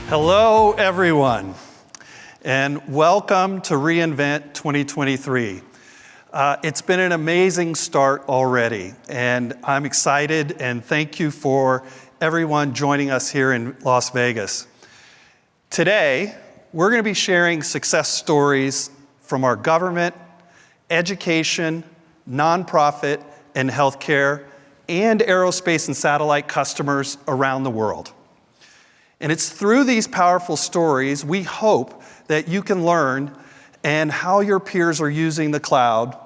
Hello, everyone, and welcome to reInvent 2023. It's been an amazing start already, and I'm excited, and thank you for everyone joining us here in Las Vegas. Today, we're going to be sharing success stories from our government, education, nonprofit, and healthcare, and aerospace and satellite customers around the world. And it's through these powerful stories we hope that you can learn and how your peers are using the cloud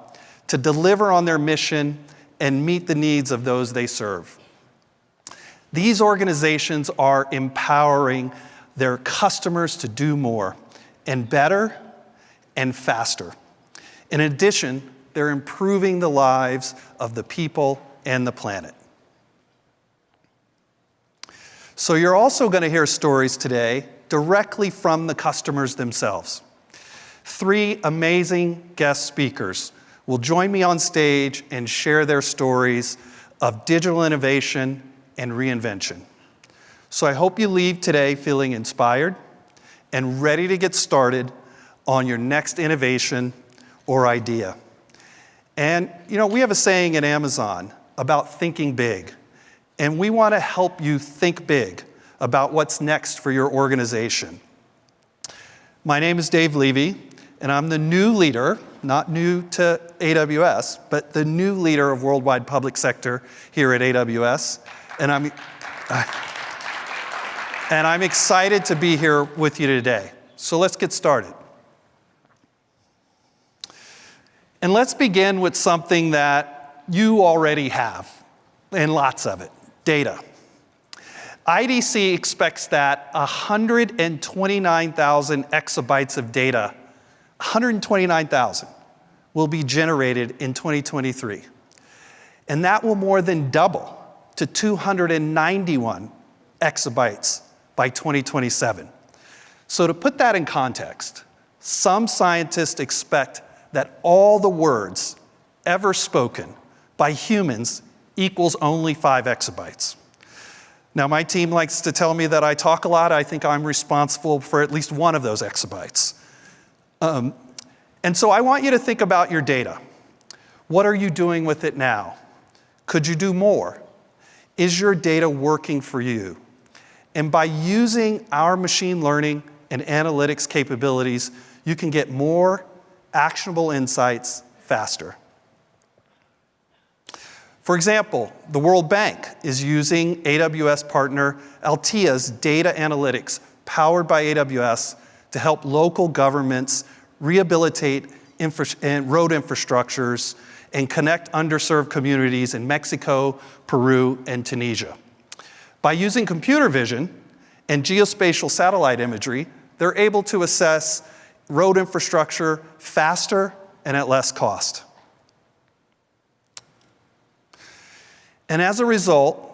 to deliver on their mission and meet the needs of those they serve. These organizations are empowering their customers to do more and better and faster. In addition, they're improving the lives of the people and the planet. So you're also going to hear stories today directly from the customers themselves. 3 amazing guest speakers will join me on stage and share their stories of digital innovation and reinvention. So I hope you leave today feeling inspired and ready to get started on your next innovation or idea. And we have a saying at Amazon about thinking big. And we want to help you think big about what's next for your organization. My name is Dave Levy, and I'm the new leader, not new to AWS, but the new leader of worldwide public sector here at AWS. And I'm excited to be here with you today. So let's get started. And let's begin with something that you already have, and lots of it. Data. IDC expects that 129,000 exabytes of data, 129,000, will be generated in 2023. And that will more than double to 291 exabytes by 2027. So to put that in context, some scientists expect that all the words ever spoken by humans equals only 5 exabytes. Now, my team likes to tell me that I talk a lot. I think I'm responsible for at least one of those exabytes. And so I want you to think about your data. What are you doing with it now? Could you do more? Is your data working for you? And by using our machine learning and analytics capabilities, you can get more actionable insights faster. For example, the World Bank is using AWS partner Altia's data analytics powered by AWS to help local governments rehabilitate road infrastructures and connect underserved communities in Mexico, Peru, and Tunisia. By using computer vision and geospatial satellite imagery, they're able to assess road infrastructure faster and at less cost. And as a result,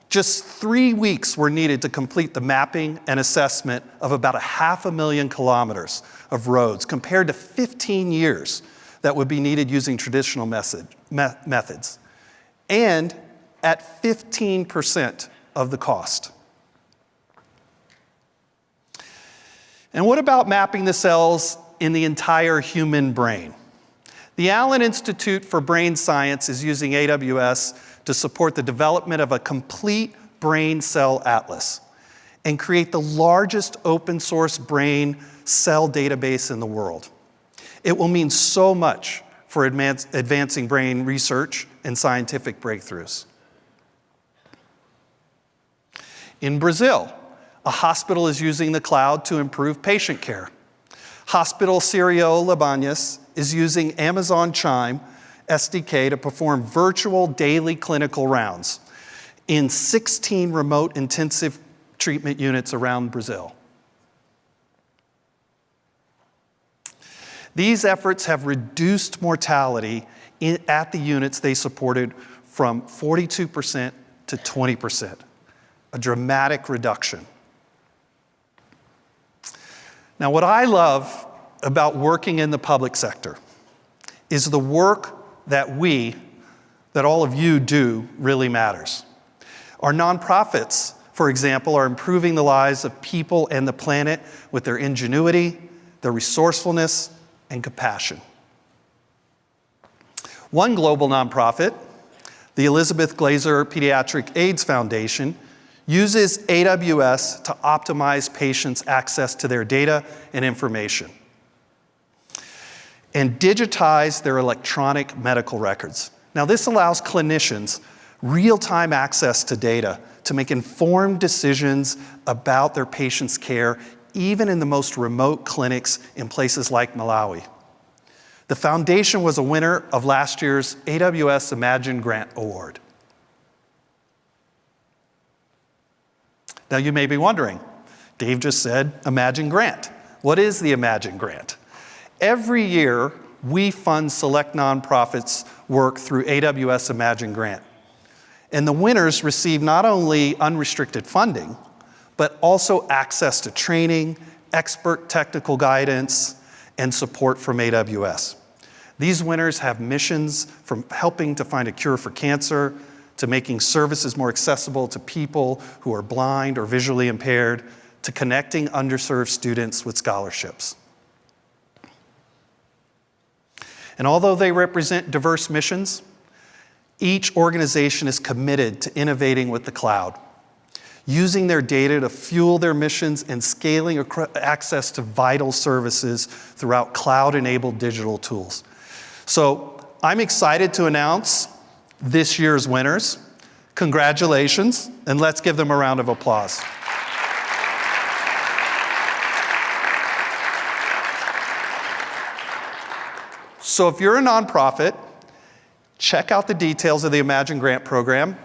just 3 weeks were needed to complete the mapping and assessment of about 500,000 kilometers of roads, compared to 15 years that would be needed using traditional methods, and at 15% of the cost. And what about mapping the cells in the entire human brain? The Allen Institute for Brain Science is using AWS to support the development of a complete brain cell atlas and create the largest open source brain cell database in the world. It will mean so much for advancing brain research and scientific breakthroughs. In Brazil, a hospital is using the cloud to improve patient care. Hospital Sírio-Libanês is using Amazon Chime SDK to perform virtual daily clinical rounds in 16 remote intensive treatment units around Brazil. These efforts have reduced mortality at the units they supported from 42% to 20%, a dramatic reduction. Now, what I love about working in the public sector is the work that all of you do really matters. Our nonprofits for example, are improving the lives of people and the planet with their ingenuity, their resourcefulness, and compassion. One global nonprofit, the Elizabeth Glaser Pediatric AIDS Foundation, uses AWS to optimize patients' access to their data and information and digitize their electronic medical records. Now, this allows clinicians real-time access to data to make informed decisions about their patients' care, even in the most remote clinics in places like Malawi. The foundation was a winner of last year's AWS Imagine Grant Award. Now you may be wondering, Dave just said Imagine Grant. What is the Imagine Grant? Every year, we fund select nonprofits' work through AWS Imagine Grant. And the winners receive not only unrestricted funding, but also access to training, expert technical guidance, and support from AWS. These winners have missions from helping to find a cure for cancer, to making services more accessible to people who are blind or visually impaired, to connecting underserved students with scholarships. And although they represent diverse missions, each organization is committed to innovating with the cloud, using their data to fuel their missions and scaling access to vital services throughout cloud-enabled digital tools. So I'm excited to announce this year's winners. Congratulations, and let's give them a round of applause. So if you're a nonprofit, check out the details of the Imagine Grant program,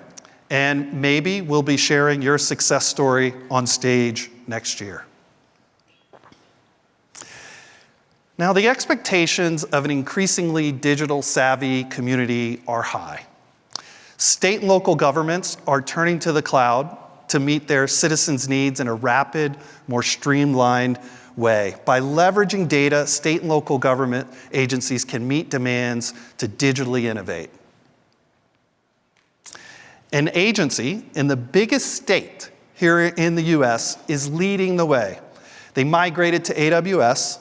and maybe we'll be sharing your success story on stage next year. Now, the expectations of an increasingly digital savvy community are high. State and local governments are turning to the cloud to meet their citizens' needs in a rapid, more streamlined way. By leveraging data, state and local government agencies can meet demands to digitally innovate. An agency in the biggest state here in the US is leading the way. They migrated to AWS.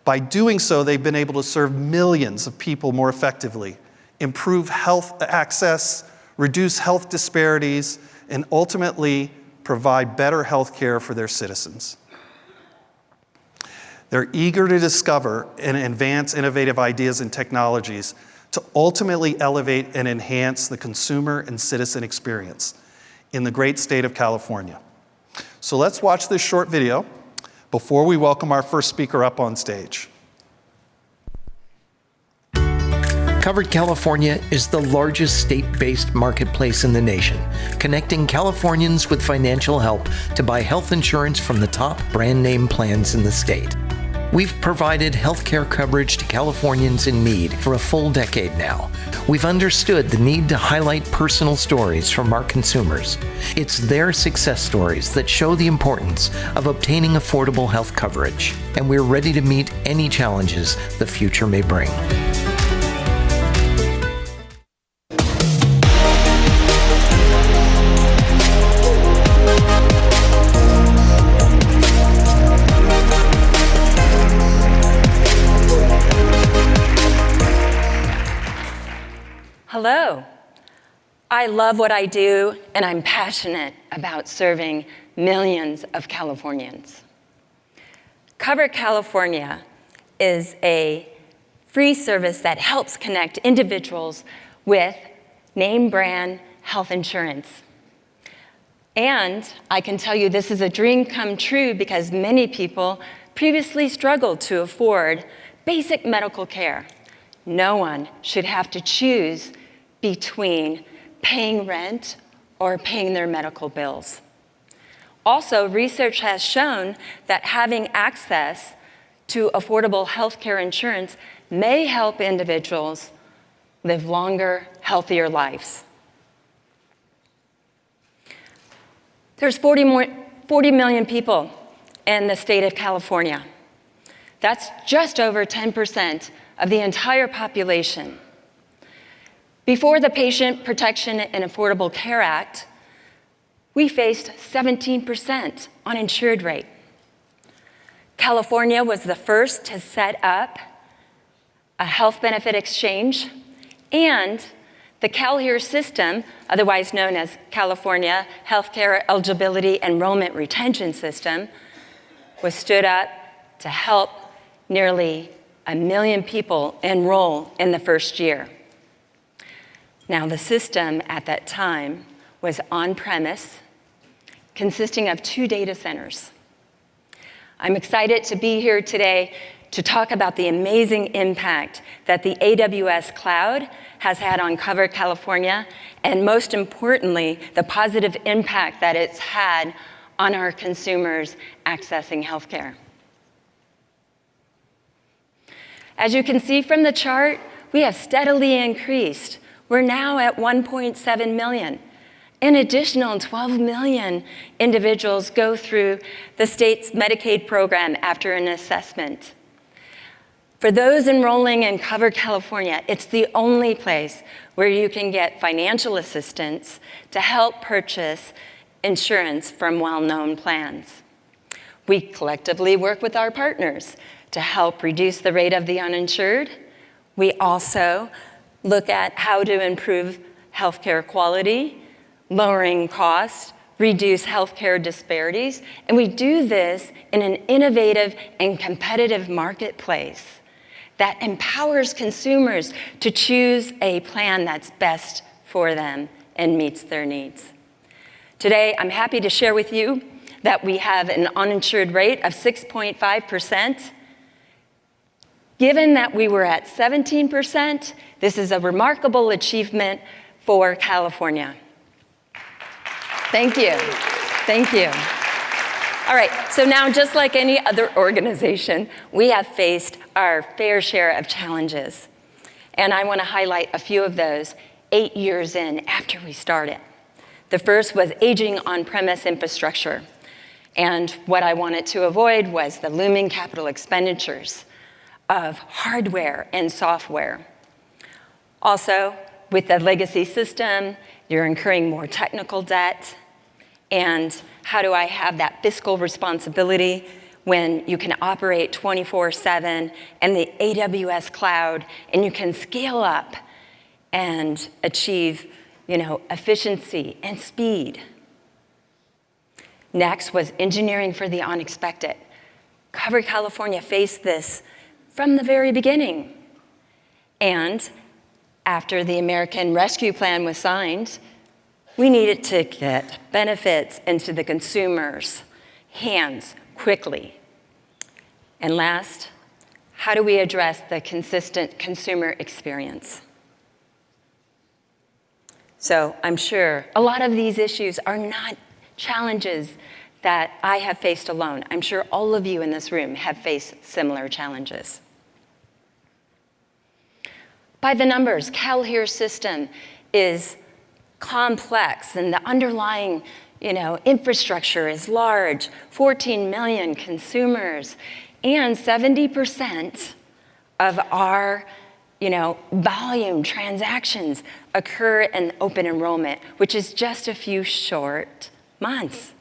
By doing so, they've been able to serve millions of people more effectively, improve health access, reduce health disparities, and ultimately provide better health care for their citizens. They're eager to discover and advance innovative ideas and technologies to ultimately elevate and enhance the consumer and citizen experience in the great state of California. So let's watch this short video before we welcome our first speaker up on stage. Covered California is the largest state-based marketplace in the nation, connecting Californians with financial help to buy health insurance from the top brand name plans in the state. We've provided healthcare coverage to Californians in need for a full decade now. We've understood the need to highlight personal stories from our consumers. It's their success stories that show the importance of obtaining affordable health coverage, and we're ready to meet any challenges the future may bring. Hello. I love what I do, and I'm passionate about serving millions of Californians. Covered California is a free service that helps connect individuals with name brand health insurance. And I can tell you this is a dream come true because many people previously struggled to afford basic medical care. No one should have to choose between paying rent or paying their medical bills. Also, research has shown that having access to affordable healthcare insurance may help individuals live longer, healthier lives. There's 40 million people in the state of California. That's just over 10% of the entire population. Before the Patient Protection and Affordable Care Act, we faced 17% uninsured rate. California was the first to set up a health benefit exchange, and the CalHER system, otherwise known as California Healthcare Eligibility Enrollment Retention System, was stood up to help nearly 1 million people enroll in the first year. Now, the system at that time was on-premise, consisting of 2 data centers. I'm excited to be here today to talk about the amazing impact that the AWS cloud has had on Covered California, and most importantly, the positive impact that it's had on our consumers accessing healthcare. As you can see from the chart, we have steadily increased. We're now at 1.7 million. An additional 12 million individuals go through the state's Medicaid program after an assessment. For those enrolling in Covered California, it's the only place where you can get financial assistance to help purchase insurance from well-known plans. We collectively work with our partners to help reduce the rate of the uninsured. We also look at how to improve healthcare quality, lowering costs, reduce healthcare disparities, and we do this in an innovative and competitive marketplace that empowers consumers to choose a plan that's best for them and meets their needs. Today, I'm happy to share with you that we have an uninsured rate of 6.5%. Given that we were at 17%, this is a remarkable achievement for California. Thank you. Thank you. All right, so now just like any other organization, we have faced our fair share of challenges. And I want to highlight a few of those 8 years in after we started. The first was aging on-premise infrastructure. And what I wanted to avoid was the looming capital expenditures of hardware and software. Also, with the legacy system, you're incurring more technical debt. And how do I have that fiscal responsibility when you can operate 24/7 in the AWS cloud and you can scale up and achieve, efficiency and speed? Next was engineering for the unexpected. Covered California faced this from the very beginning. And after the American Rescue Plan was signed, we needed to get benefits into the consumer's hands quickly. And last, how do we address the consistent consumer experience? So I'm sure a lot of these issues are not challenges that I have faced alone. I'm sure all of you in this room have faced similar challenges. By the numbers, CalHER system is complex, and the underlying, infrastructure is large, 14 million consumers, and 70% of our, volume transactions occur in open enrollment, which is just a few short months.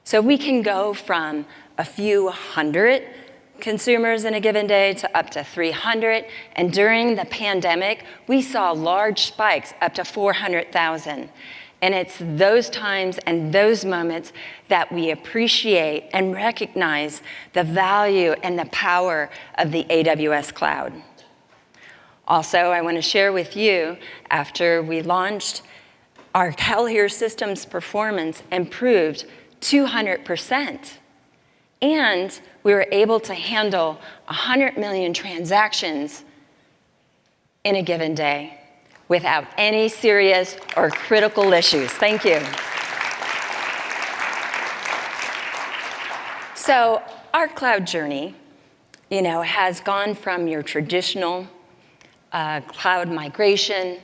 So we can go from a few hundred consumers in a given day to up to 300, and during the pandemic, we saw large spikes up to 400,000. And it's those times and those moments that we appreciate and recognize the value and the power of the AWS cloud. Also, I want to share with you, after we launched, our CalHER system's performance improved 200%. And we were able to handle 100 million transactions in a given day without any serious or critical issues. Thank you. So our cloud journey, has gone from your traditional cloud migration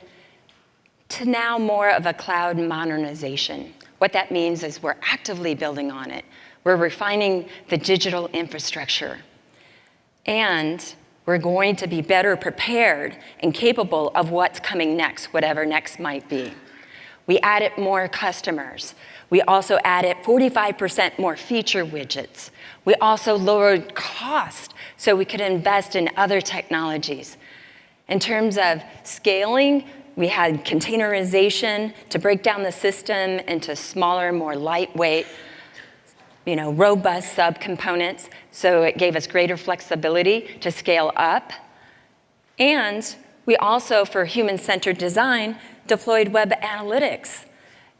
to now more of a cloud modernization. What that means is we're actively building on it. We're refining the digital infrastructure. And we're going to be better prepared and capable of what's coming next, whatever next might be. We added more customers. We also added 45% more feature widgets. We also lowered cost so we could invest in other technologies. In terms of scaling, we had containerization to break down the system into smaller, more lightweight, robust subcomponents, so it gave us greater flexibility to scale up. And we also, for human-centered design, deployed web analytics,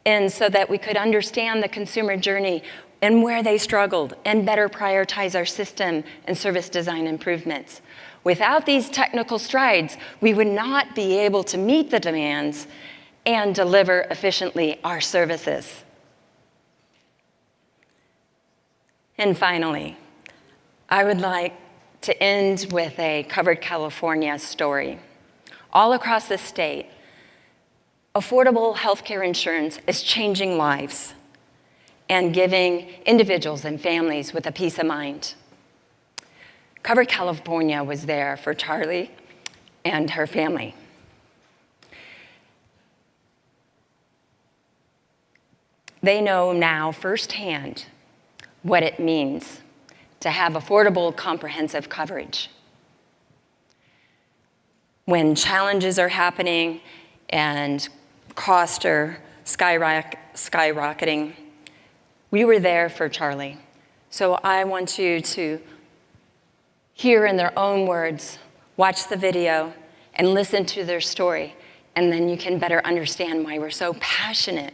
and so that we could understand the consumer journey and where they struggled and better prioritize our system and service design improvements. Without these technical strides, we would not be able to meet the demands and deliver efficiently our services. And finally, I would like to end with a Covered California story. All across the state, affordable healthcare insurance is changing lives and giving individuals and families with a peace of mind. Covered California was there for Charlie and her family. They know now firsthand what it means to have affordable, comprehensive coverage. When challenges are happening and costs are skyrocketing, we were there for Charlie. So I want you to hear in their own words, watch the video, and listen to their story, and then you can better understand why we're so passionate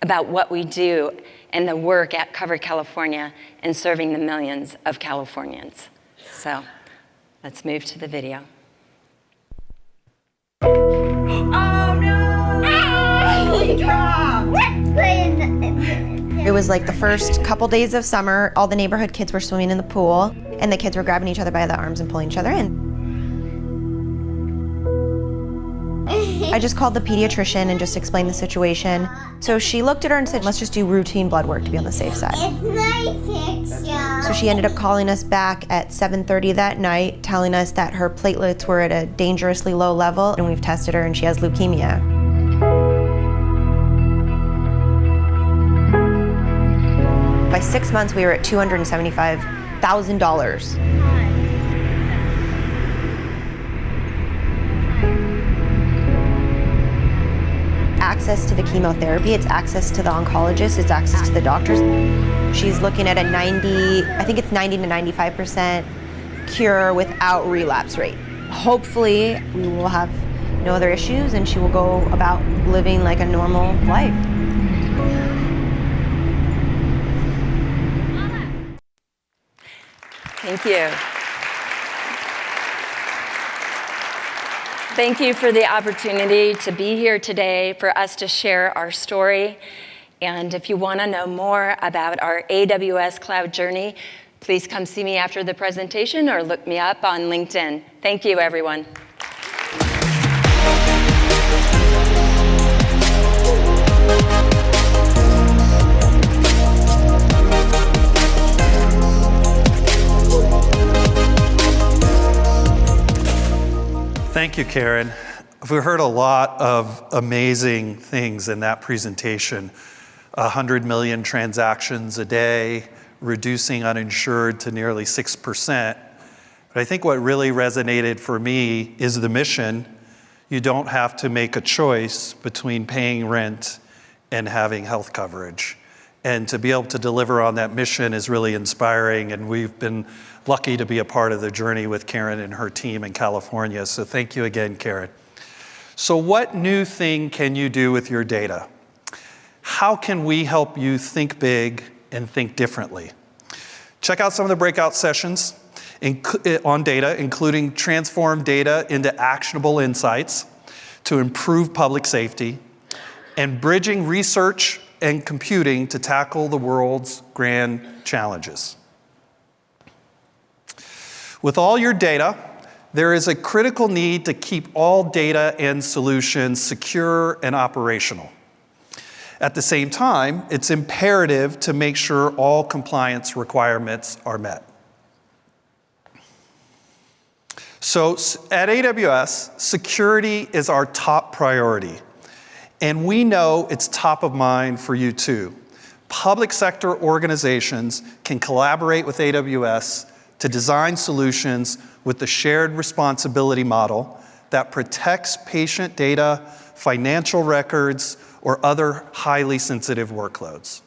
about what we do and the work at Covered California and serving the millions of Californians. So let's move to the video. Oh no! It was like the first couple days of summer, all the neighborhood kids were swimming in the pool, and the kids were grabbing each other by the arms and pulling each other in. I just called the pediatrician and just explained the situation. So she looked at her and said, let's just do routine blood work to be on the safe side. It's my picture. So she ended up calling us back at 7:30 that night, telling us that her platelets were at a dangerously low level, and we've tested her and she has leukemia. By 6 months, we were at $275,000. Access to the chemotherapy, it's access to the oncologist, it's access to the doctors. She's looking at a 90 to 95% cure without relapse rate. Hopefully, we will have no other issues and she will go about living like a normal life. Thank you. Thank you for the opportunity to be here today for us to share our story. And if you want to know more about our AWS cloud journey, please come see me after the presentation or look me up on LinkedIn. Thank you, everyone. Thank you, Karen. We heard a lot of amazing things in that presentation. 100 million transactions a day, reducing uninsured to nearly 6%. But I think what really resonated for me is the mission. You don't have to make a choice between paying rent and having health coverage. And to be able to deliver on that mission is really inspiring, and we've been lucky to be a part of the journey with Karen and her team in California. So thank you again, Karen. So what new thing can you do with your data? How can we help you think big and think differently? Check out some of the breakout sessions on data, including transform data into actionable insights to improve public safety, and bridging research and computing to tackle the world's grand challenges. With all your data, there is a critical need to keep all data and solutions secure and operational. At the same time, it's imperative to make sure all compliance requirements are met. So at AWS, security is our top priority. And we know it's top of mind for you too. Public sector organizations can collaborate with AWS to design solutions with the shared responsibility model that protects patient data, financial records, or other highly sensitive workloads.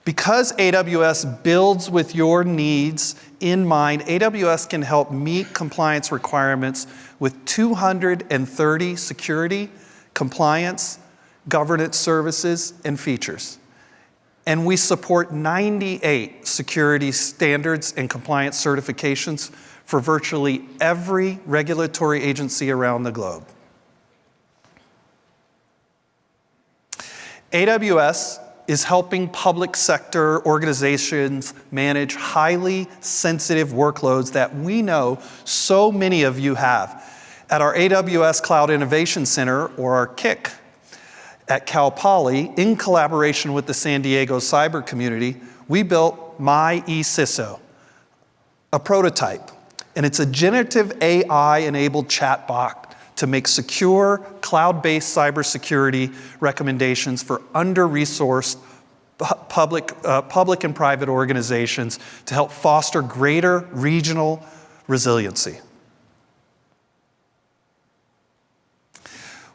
Because AWS builds with your needs in mind, AWS can help meet compliance requirements with 230 security, compliance, governance services, and features. And we support 98 security standards and compliance certifications for virtually every regulatory agency around the globe. AWS is helping public sector organizations manage highly sensitive workloads that we know so many of you have. At our AWS Cloud Innovation Center, or our KIC, at Cal Poly, in collaboration with the San Diego cyber community, we built My eCISO, a prototype. And it's a generative AI-enabled chatbot to make secure, cloud-based cybersecurity recommendations for under-resourced public and private organizations to help foster greater regional resiliency.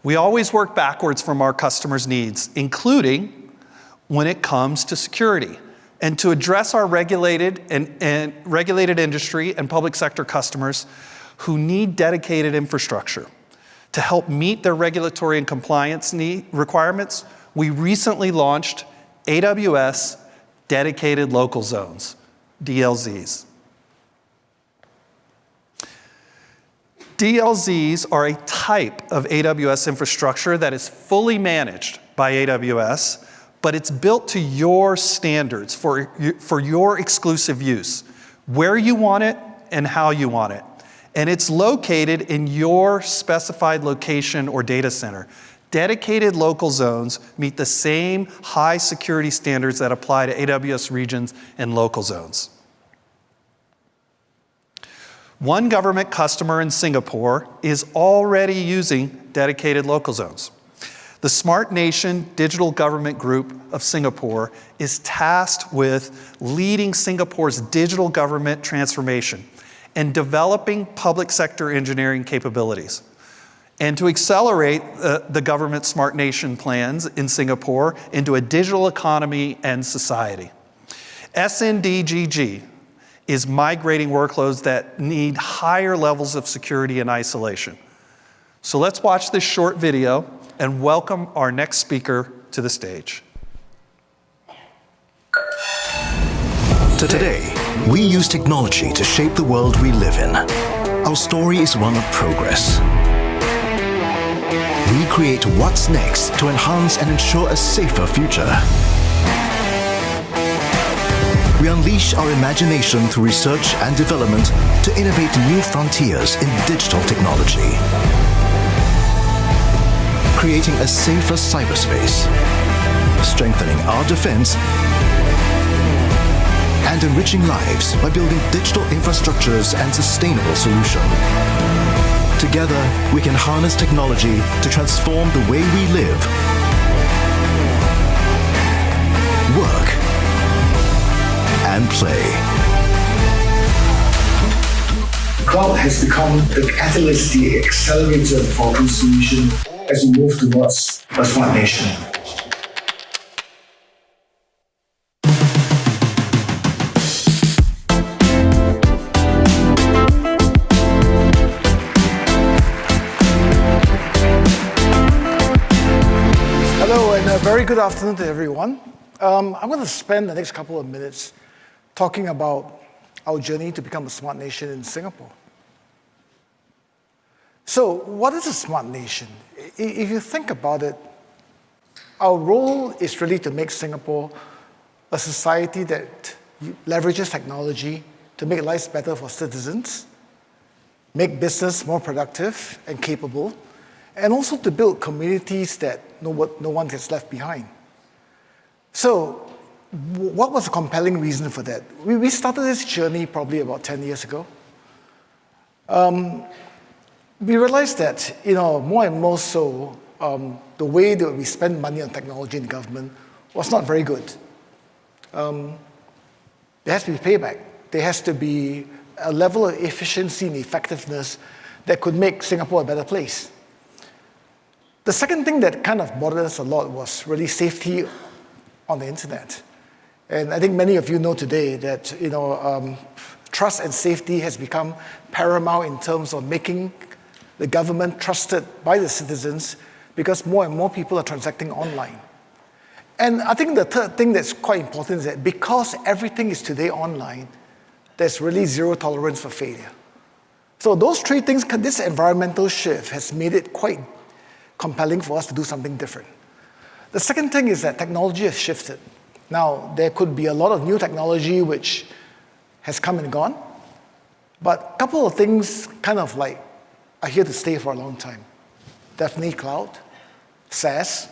We always work backwards from our customers' needs, including when it comes to security. And to address our regulated and regulated industry and public sector customers who need dedicated infrastructure to help meet their regulatory and compliance requirements, we recently launched AWS Dedicated Local Zones, DLZs. DLZs are a type of AWS infrastructure that is fully managed by AWS, but it's built to your standards for your exclusive use, where you want it and how you want it. And it's located in your specified location or data center. Dedicated local zones meet the same high security standards that apply to AWS regions and local zones. One government customer in Singapore is already using dedicated local zones. The Smart Nation Digital Government Group of Singapore is tasked with leading Singapore's digital government transformation and developing public sector engineering capabilities. And to accelerate the government Smart Nation plans in Singapore into a digital economy and society. SNDGG is migrating workloads that need higher levels of security and isolation. So let's watch this short video and welcome our next speaker to the stage. Today, we use technology to shape the world we live in. Our story is one of progress. We create what's next to enhance and ensure a safer future. We unleash our imagination through research and development to innovate new frontiers in digital technology. Creating a safer cyberspace, strengthening our defense, and enriching lives by building digital infrastructures and sustainable solutions. Together, we can harness technology to transform the way we live, work, and play. Cloud has become the catalyst, the accelerator for our solution as we move towards a smart nation. Hello, and a very good afternoon to everyone. I'm going to spend the next couple of minutes talking about our journey to become a smart nation in Singapore. So, what is a smart nation? If you think about it, our role is really to make Singapore a society that leverages technology to make lives better for citizens, make business more productive and capable, and also to build communities that no one gets left behind. So, what was a compelling reason for that? We started this journey probably about 10 years ago. we realized that, more and more so, the way that we spend money on technology in government was not very good. There has to be payback. There has to be a level of efficiency and effectiveness that could make Singapore a better place. The second thing that kind of bothered us a lot was really safety on the internet. And I think many of you know today that trust and safety has become paramount in terms of making the government trusted by the citizens, because more and more people are transacting online. And I think the third thing that's quite important is that because everything is today online, there's really zero tolerance for failure. So those three things, this environmental shift has made it quite compelling for us to do something different. The second thing is that technology has shifted. Now, there could be a lot of new technology which has come and gone, but a couple of things kind of like are here to stay for a long time. Definitely cloud, SaaS,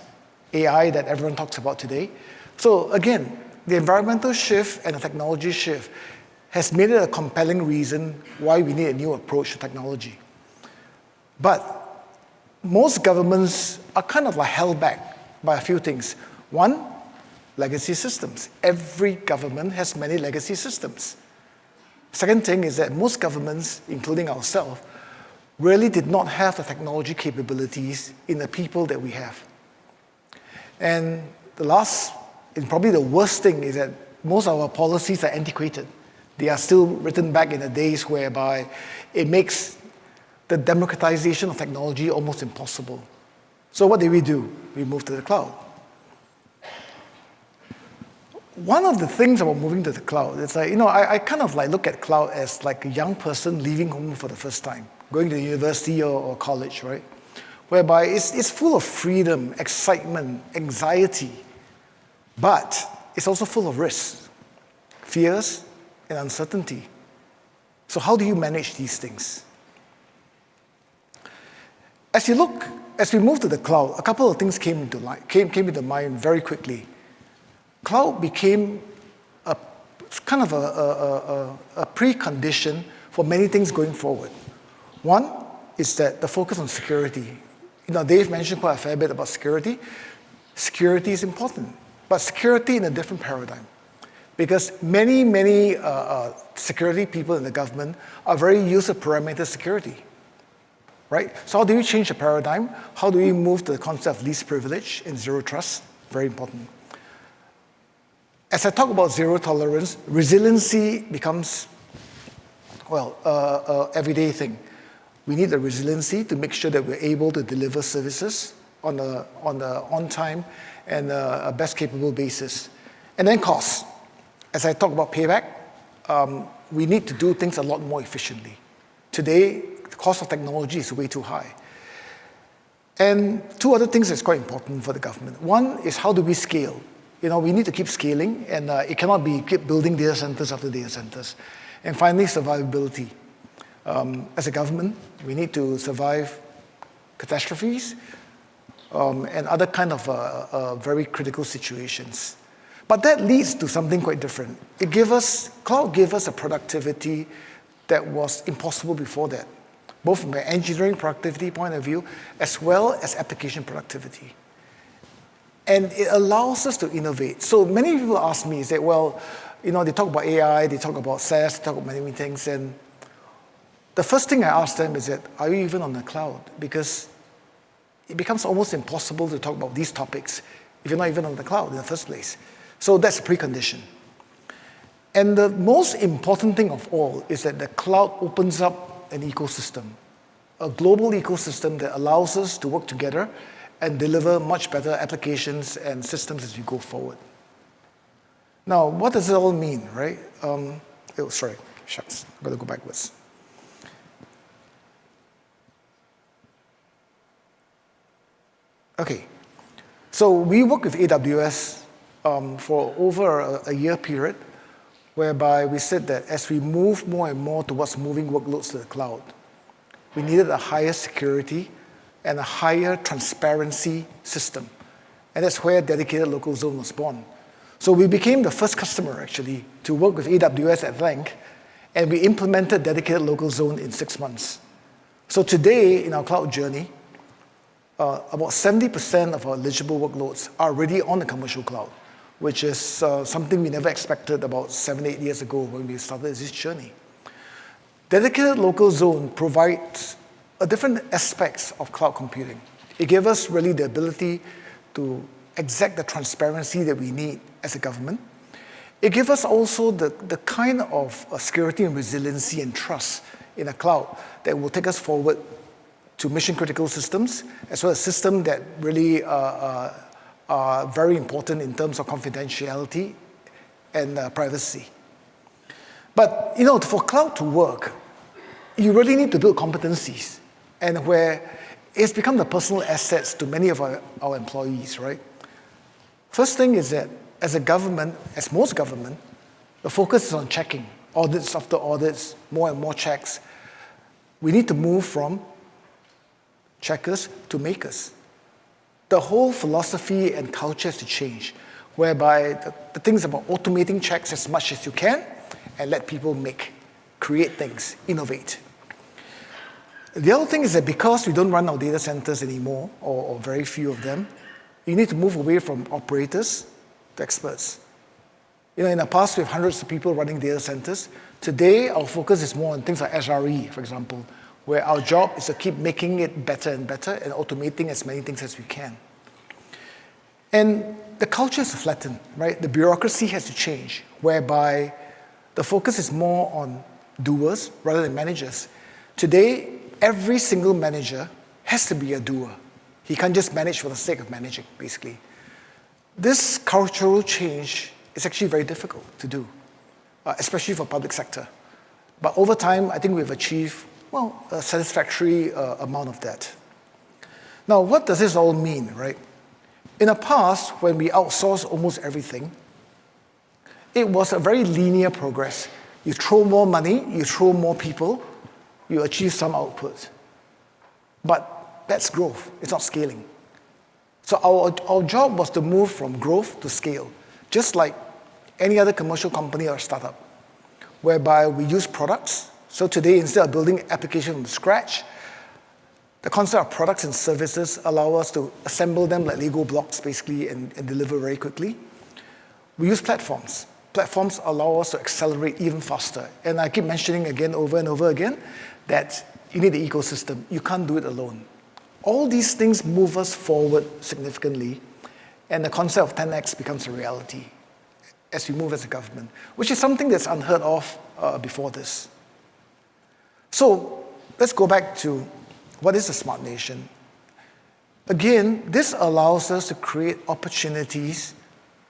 AI that everyone talks about today. So again, the environmental shift and the technology shift has made it a compelling reason why we need a new approach to technology. But most governments are kind of like held back by a few things. One, legacy systems. Every government has many legacy systems. Second thing is that most governments, including ourselves, really did not have the technology capabilities in the people that we have. And the last, and probably the worst thing, is that most of our policies are antiquated. They are still written back in the days whereby it makes the democratization of technology almost impossible. So what did we do? We moved to the cloud. One of the things about moving to the cloud, it's like, I kind of like look at cloud as like a young person leaving home for the first time, going to university or college, right? Whereby it's full of freedom, excitement, anxiety, but it's also full of risks, fears, and uncertainty. So how do you manage these things? As we move to the cloud, a couple of things came into mind very quickly. Cloud became a kind of a precondition for many things going forward. One is that the focus on security. Dave mentioned quite a fair bit about security. Security is important, but security in a different paradigm. Because many security people in the government are very used to perimeter security, right? So how do you change the paradigm? How do we move to the concept of least privilege and zero trust? Very important. As I talk about zero tolerance, resiliency becomes, everyday thing. We need the resiliency to make sure that we're able to deliver services on time and a best capable basis. And then cost. As I talk about payback, we need to do things a lot more efficiently. Today, the cost of technology is way too high. And two other things that's quite important for the government. One is how do we scale? We need to keep scaling, and it cannot be keep building data centers after data centers. And finally, survivability. As a government, we need to survive catastrophes and other kind of very critical situations. But that leads to something quite different. Cloud gave us a productivity that was impossible before that, both from an engineering productivity point of view, as well as application productivity. And it allows us to innovate. So many people ask me, say, they talk about AI, they talk about SaaS, they talk about many things, and the first thing I ask them is that, are you even on the cloud? Because it becomes almost impossible to talk about these topics if you're not even on the cloud in the first place. So that's a precondition. And the most important thing of all is that the cloud opens up an ecosystem, a global ecosystem that allows us to work together and deliver much better applications and systems as we go forward. Now, what does it all mean, right? I've got to go backwards. Okay, so we work with AWS for over a year period, whereby we said that as we move more and more towards moving workloads to the cloud, we needed a higher security and a higher transparency system. And that's where dedicated local zone was born. So we became the first customer, actually, to work with AWS at length, and we implemented dedicated local zone in 6 months. So today, in our cloud journey, about 70% of our eligible workloads are already on the commercial cloud, which is something we never expected about 7-8 years ago when we started this journey. Dedicated local zone provides different aspects of cloud computing. It gave us really the ability to exact the transparency that we need as a government. It gives us also the kind of security and resiliency and trust in a cloud that will take us forward to mission-critical systems, as well as systems that really are very important in terms of confidentiality and privacy. But for cloud to work, you really need to build competencies, and where it's become the personal assets to many of our employees, right? First thing is that as a government, as most government, the focus is on checking, audits after audits, more and more checks. We need to move from checkers to makers. The whole philosophy and culture has to change, whereby the things about automating checks as much as you can and let people create things, innovate. The other thing is that because we don't run our data centers anymore, or very few of them, you need to move away from operators to experts. In the past, we have hundreds of people running data centers. Today, our focus is more on things like SRE, for example, where our job is to keep making it better and better and automating as many things as we can. And the culture has to flatten, right? The bureaucracy has to change, whereby the focus is more on doers rather than managers. Today, every single manager has to be a doer. He can't just manage for the sake of managing, basically. This cultural change is actually very difficult to do, especially for public sector. But over time, I think we've achieved, a satisfactory amount of that. Now, what does this all mean, right? In the past, when we outsourced almost everything, it was a very linear progress. You throw more money, you throw more people, you achieve some output. But that's growth, it's not scaling. So our job was to move from growth to scale, just like any other commercial company or startup, whereby we use products. So today, instead of building applications from scratch, the concept of products and services allow us to assemble them like Lego blocks, basically, and deliver very quickly. We use platforms. Platforms allow us to accelerate even faster. And I keep mentioning again, over and over again, that you need the ecosystem. You can't do it alone. All these things move us forward significantly, and the concept of 10x becomes a reality as we move as a government, which is something that's unheard of before this. So let's go back to what is a smart nation. Again, this allows us to create opportunities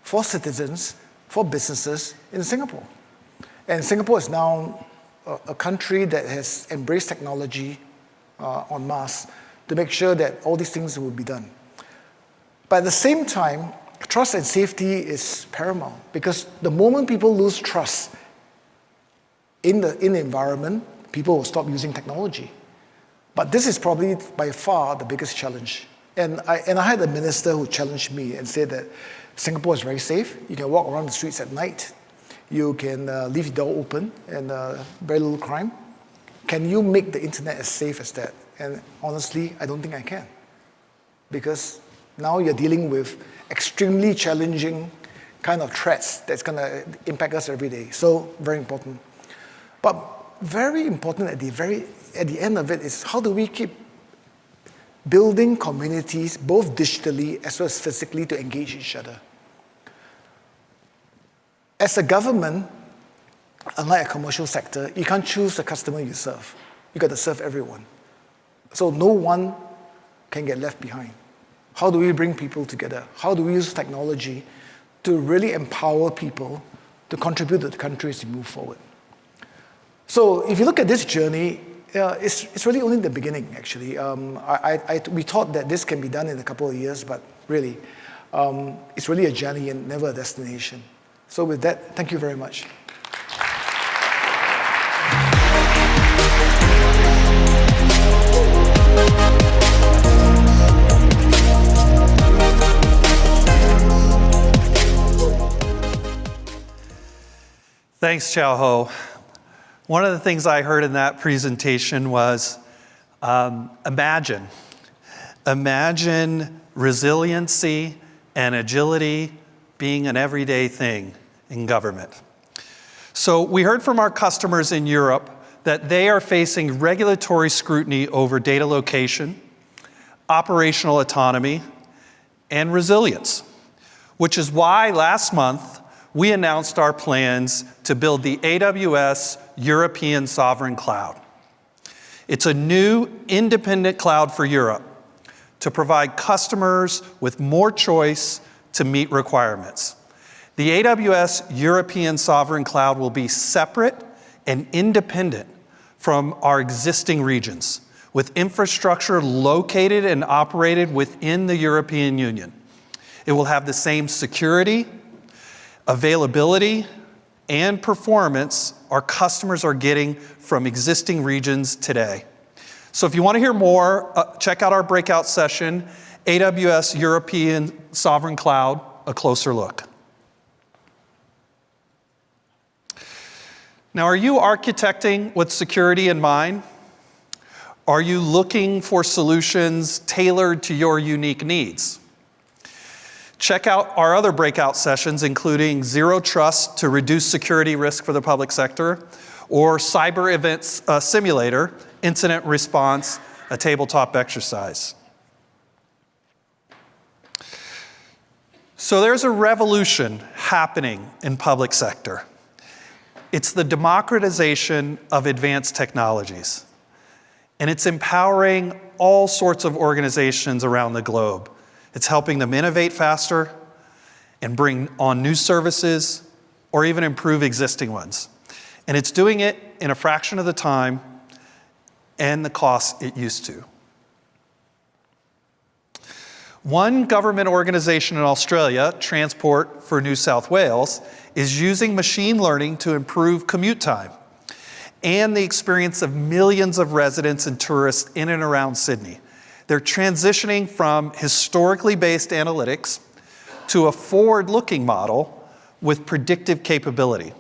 for citizens, for businesses in Singapore. And Singapore is now a country that has embraced technology en masse to make sure that all these things will be done. But at the same time, trust and safety is paramount, because the moment people lose trust in the environment, people will stop using technology. But this is probably by far the biggest challenge. And I had a minister who challenged me and said that Singapore is very safe. You can walk around the streets at night. You can leave the door open and very little crime. Can you make the internet as safe as that? And honestly, I don't think I can. Because now you're dealing with extremely challenging kind of threats that's going to impact us every day. So very important. But very important at the end of it is, how do we keep building communities, both digitally as well as physically, to engage each other? As a government, unlike a commercial sector, you can't choose the customer you serve. You got to serve everyone. So no one can get left behind. How do we bring people together? How do we use technology to really empower people to contribute to the country as we move forward? So if you look at this journey, it's really only the beginning, actually. We thought that this can be done in a couple of years, but really, it's really a journey and never a destination. So with that, thank you very much. Thanks, Chao Ho. One of the things I heard in that presentation was Imagine resiliency and agility being an everyday thing in government. So we heard from our customers in Europe that they are facing regulatory scrutiny over data location, operational autonomy, and resilience, which is why last month we announced our plans to build the AWS European Sovereign Cloud. It's a new independent cloud for Europe to provide customers with more choice to meet requirements. The AWS European Sovereign Cloud will be separate and independent from our existing regions, with infrastructure located and operated within the European Union. It will have the same security, availability, and performance our customers are getting from existing regions today. So if you want to hear more, check out our breakout session, AWS European Sovereign Cloud, a closer look. Now, are you architecting with security in mind? Are you looking for solutions tailored to your unique needs? Check out our other breakout sessions, including Zero Trust to reduce security risk for the public sector, or Cyber Events Simulator, Incident Response, a tabletop exercise. So there's a revolution happening in public sector. It's the democratization of advanced technologies. And it's empowering all sorts of organizations around the globe. It's helping them innovate faster and bring on new services or even improve existing ones. And it's doing it in a fraction of the time and the cost it used to. One government organization in Australia, Transport for New South Wales, is using machine learning to improve commute time and the experience of millions of residents and tourists in and around Sydney. They're transitioning from historically based analytics to a forward-looking model with predictive capability.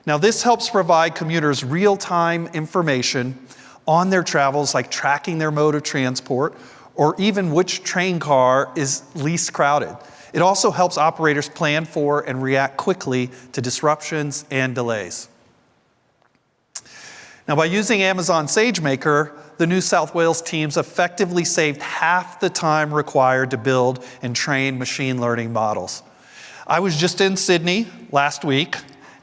Now, this helps provide commuters real-time information on their travels, like tracking their mode of transport or even which train car is least crowded. It also helps operators plan for and react quickly to disruptions and delays. Now, by using Amazon SageMaker, the New South Wales teams effectively saved half the time required to build and train machine learning models. I was just in Sydney last week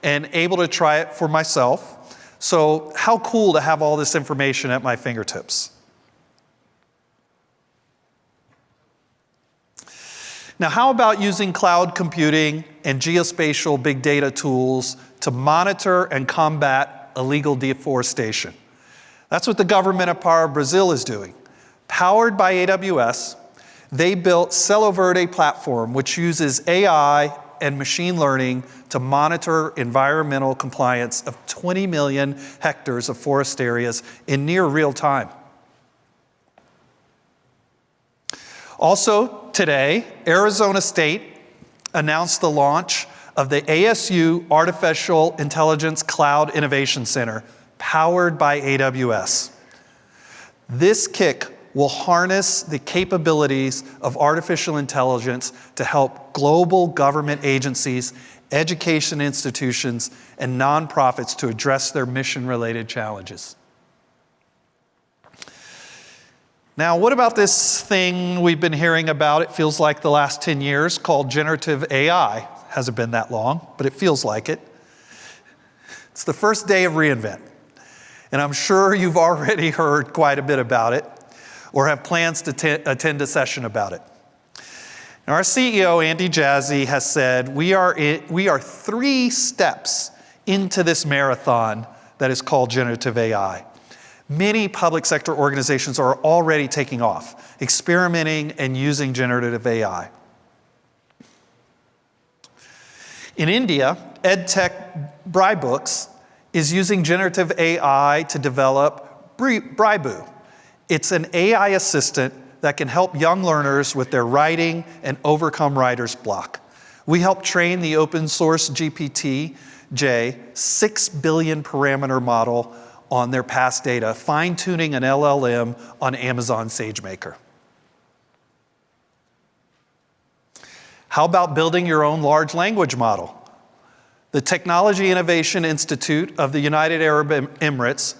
and able to try it for myself. So how cool to have all this information at my fingertips. Now, how about using cloud computing and geospatial big data tools to monitor and combat illegal deforestation? That's what the government of Power Brazil is doing. Powered by AWS, they built Celo Verde platform, which uses AI and machine learning to monitor environmental compliance of 20 million hectares of forest areas in near real time. Also today, Arizona State announced the launch of the ASU Artificial Intelligence Cloud Innovation Center, powered by AWS. This KIC will harness the capabilities of artificial intelligence to help global government agencies, education institutions, and nonprofits to address their mission-related challenges. Now, what about this thing we've been hearing about, it feels like the last 10 years, called generative AI? Hasn't been that long, but it feels like it. It's the first day of reInvent, and I'm sure you've already heard quite a bit about it or have plans to attend a session about it. Now, our CEO, Andy Jassy, has said we are 3 steps into this marathon that is called generative AI. Many public sector organizations are already taking off, experimenting and using generative AI. In India, EdTech Bribooks is using generative AI to develop Bribu. It's an AI assistant that can help young learners with their writing and overcome writer's block. We help train the open source GPT-J 6 billion parameter model on their past data, fine-tuning an LLM on Amazon SageMaker. How about building your own large language model? The Technology Innovation Institute of the United Arab Emirates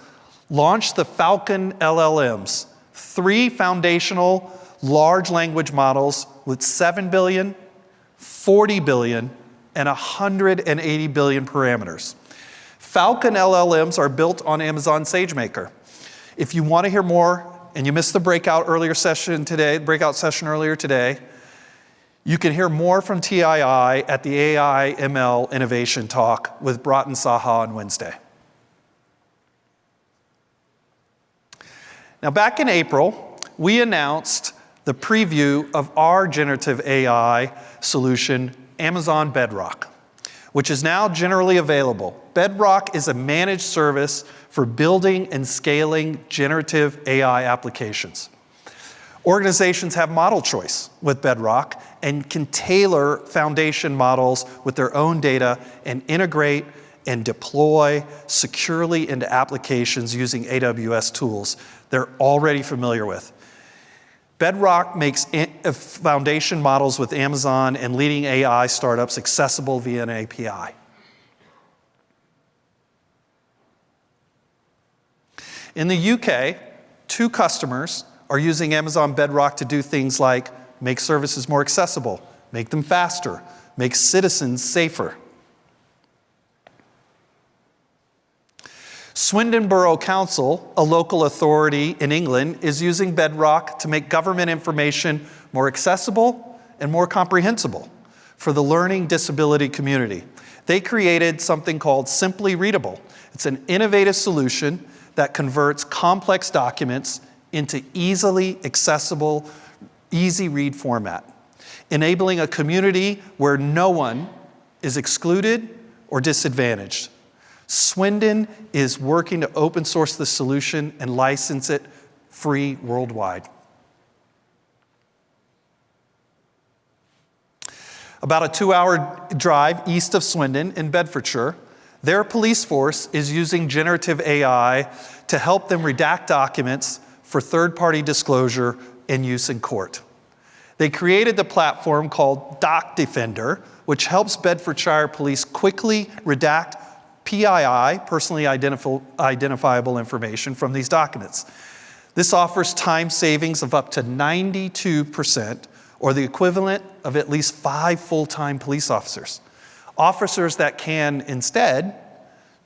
launched the Falcon LLMs, 3 foundational large language models with 7 billion, 40 billion, and 180 billion parameters. Falcon LLMs are built on Amazon SageMaker. If you want to hear more, and you missed the breakout session earlier today, you can hear more from TII at the AI ML Innovation Talk with Broughton Saha on Wednesday. Now, back in April, we announced the preview of our generative AI solution, Amazon Bedrock, which is now generally available. Bedrock is a managed service for building and scaling generative AI applications. Organizations have model choice with Bedrock and can tailor foundation models with their own data and integrate and deploy securely into applications using AWS tools they're already familiar with. Bedrock makes foundation models with Amazon and leading AI startups accessible via an API. In the UK, 2 customers are using Amazon Bedrock to do things like make services more accessible, make them faster, make citizens safer. Swindon Borough Council, a local authority in England, is using Bedrock to make government information more accessible and more comprehensible for the learning disability community. They created something called Simply Readable. It's an innovative solution that converts complex documents into easily accessible, easy read format, enabling a community where no one is excluded or disadvantaged. Swindon is working to open source the solution and license it free worldwide. About a 2-hour drive east of Swindon in Bedfordshire, their police force is using generative AI to help them redact documents for third-party disclosure and use in court. They created the platform called Doc Defender, which helps Bedfordshire police quickly redact PII, personally identifiable information, from these documents. This offers time savings of up to 92%, or the equivalent of at least 5 full-time police officers. Officers that can instead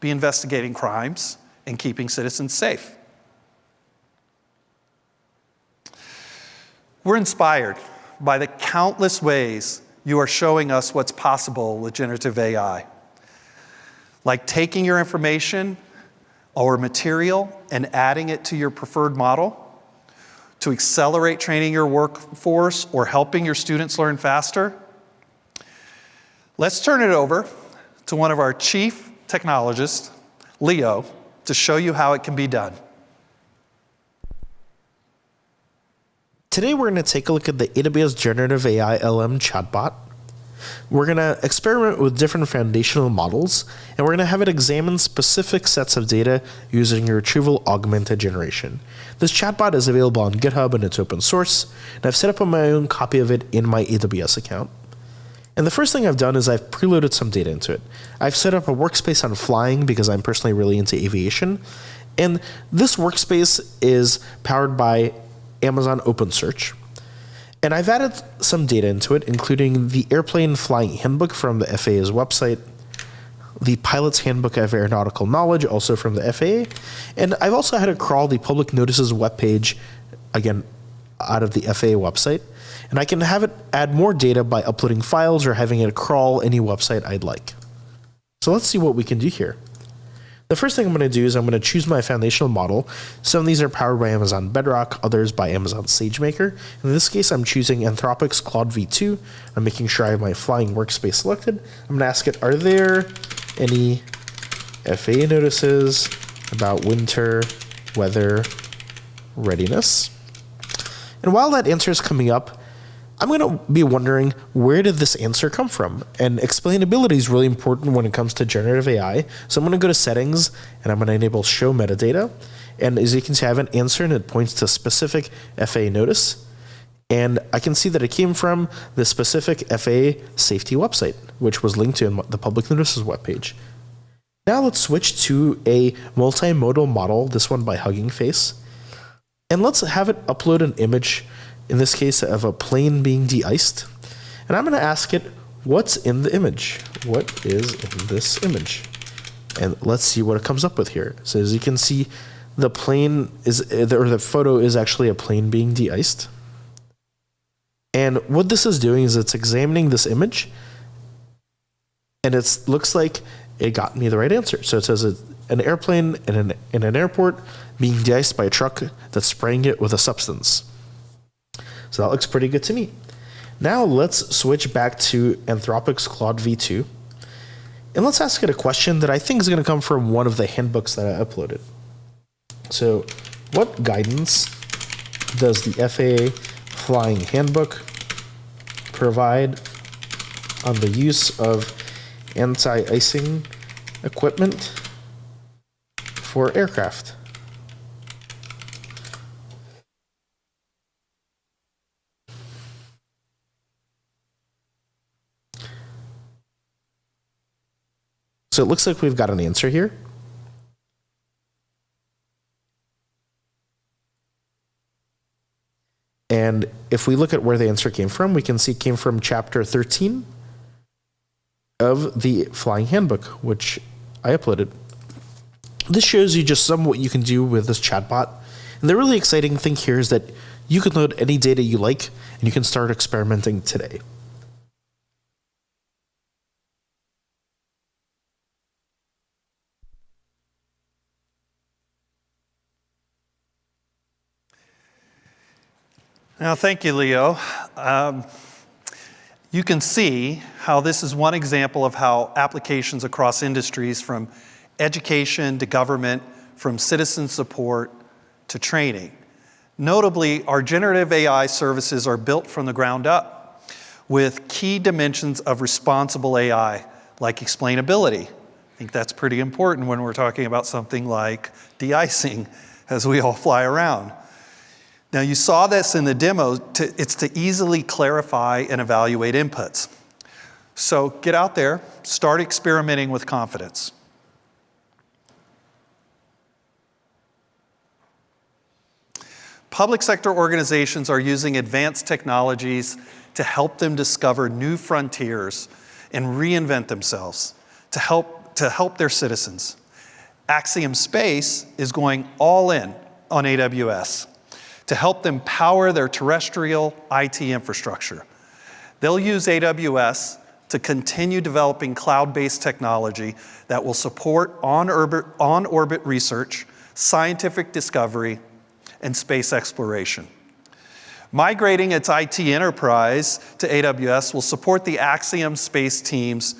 be investigating crimes and keeping citizens safe. We're inspired by the countless ways you are showing us what's possible with generative AI. Like taking your information or material and adding it to your preferred model to accelerate training your workforce or helping your students learn faster. Let's turn it over to one of our chief technologists, Leo, to show you how it can be done. Today we're going to take a look at the AWS Generative AI LM chatbot. We're going to experiment with different foundational models, and we're going to have it examine specific sets of data using retrieval augmented generation. This chatbot is available on GitHub and it's open source, and I've set up my own copy of it in my AWS account. And the first thing I've done is I've preloaded some data into it. I've set up a workspace on flying because I'm personally really into aviation, and this workspace is powered by Amazon OpenSearch. And I've added some data into it, including the Airplane Flying Handbook from the FAA's website, the Pilot's Handbook of Aeronautical Knowledge, also from the FAA, and I've also had it crawl the Public Notices webpage, again, out of the FAA website, and I can have it add more data by uploading files or having it crawl any website I'd like. So let's see what we can do here. The first thing I'm going to do is I'm going to choose my foundational model. Some of these are powered by Amazon Bedrock, others by Amazon SageMaker. In this case, I'm choosing Anthropic's Claude V2. I'm making sure I have my flying workspace selected. I'm going to ask it, are there any FAA notices about winter weather readiness? And while that answer is coming up, I'm going to be wondering, where did this answer come from? And explainability is really important when it comes to generative AI. So I'm going to go to settings and I'm going to enable show metadata. And as you can see, I have an answer and it points to a specific FAA notice. And I can see that it came from the specific FAA safety website, which was linked to in the public notices webpage. Now let's switch to a multimodal model, this one by Hugging Face. And let's have it upload an image, in this case of a plane being de-iced. And I'm going to ask it, what's in the image? What is in this image? And let's see what it comes up with here. So as you can see, the plane is, or the photo is actually a plane being de-iced. And what this is doing is it's examining this image, and it looks like it got me the right answer. So it says an airplane in an airport being de-iced by a truck that's spraying it with a substance. So that looks pretty good to me. Now let's switch back to Anthropic's Claude V2. And let's ask it a question that I think is going to come from one of the handbooks that I uploaded. So what guidance does the FAA Flying Handbook provide on the use of anti-icing equipment for aircraft? So it looks like we've got an answer here. And if we look at where the answer came from, we can see it came from chapter 13 of the Flying Handbook, which I uploaded. This shows you just some of what you can do with this chatbot. And the really exciting thing here is that you can load any data you like, and you can start experimenting today. Now, thank you, Leo. You can see how this is one example of how applications across industries, from education to government, from citizen support to training. Notably, our generative AI services are built from the ground up with key dimensions of responsible AI, like explainability. I think that's pretty important when we're talking about something like de-icing as we all fly around. Now, you saw this in the demo. It's to easily clarify and evaluate inputs. So get out there, start experimenting with confidence. Public sector organizations are using advanced technologies to help them discover new frontiers and reinvent themselves to help their citizens. Axiom Space is going all in on AWS to help them power their terrestrial IT infrastructure. They'll use AWS to continue developing cloud-based technology that will support on-orbit research, scientific discovery, and space exploration. Migrating its IT enterprise to AWS will support the Axiom Space teams